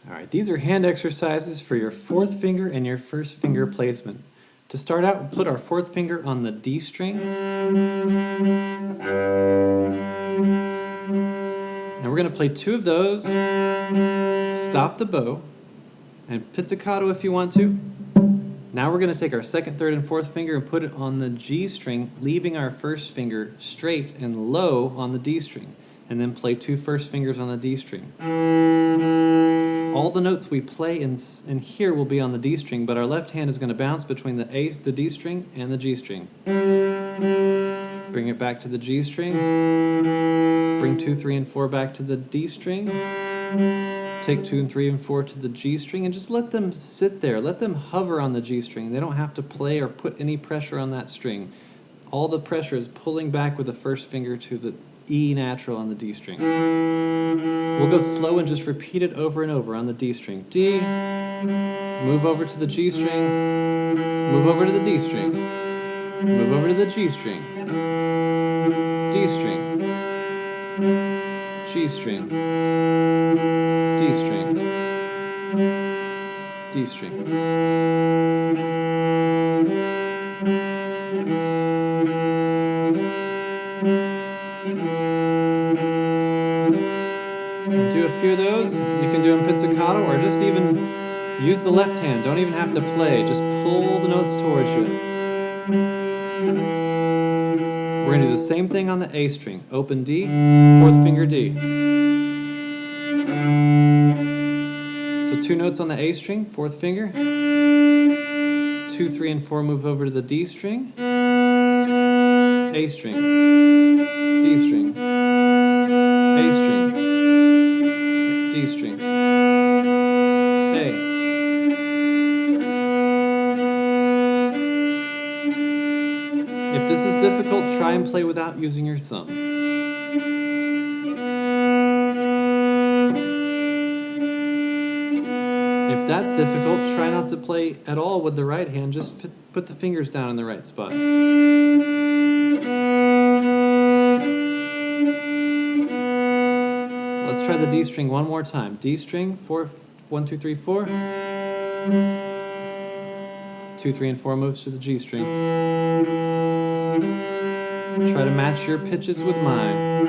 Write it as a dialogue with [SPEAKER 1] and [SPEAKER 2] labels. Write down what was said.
[SPEAKER 1] All right, these are hand exercises for your fourth finger and your first finger placement. To start out, we'll put our fourth finger on the D string. And we're going to play two of those, stop the bow, and pizzicato if you want to. Now we're going to take our second, third, and fourth finger and put it on the G string, leaving our first finger straight and low on the D string, and then play two first fingers on the D string. All the notes we play in here will be on the D string, but our left hand is going to bounce between the D string and the G string. Bring it back to the G string. Bring 2, 3, and 4 back to the D string. Take 2 and 3 and 4 to the G string, and just let them sit there. Let them hover on the G string. They don't have to play or put any pressure on that string. All the pressure is pulling back with the first finger to the E natural on the D string. We'll go slow and just repeat it over and over on the D string. D, move over to the G string, move over to the D string, move over to the G string, D string, G string, D string, D string. And do a few of those. You can do them pizzicato or just even use the left hand. Don't even have to play. Just pull the notes towards you. We're going to do the same thing on the A string. Open D, fourth finger D. So two notes on the A string, fourth finger. 2, 3, and 4 move over to the D string. A string. D string. A string. D string. A. If this is difficult, try and play without using your thumb. If that's difficult, try not to play at all with the right hand. Just put the fingers down in the right spot. Let's try the D string one more time. D string, 4, 1, 2, 3, 4. 2, 3, and 4 moves to the G string. Try to match your pitches with mine.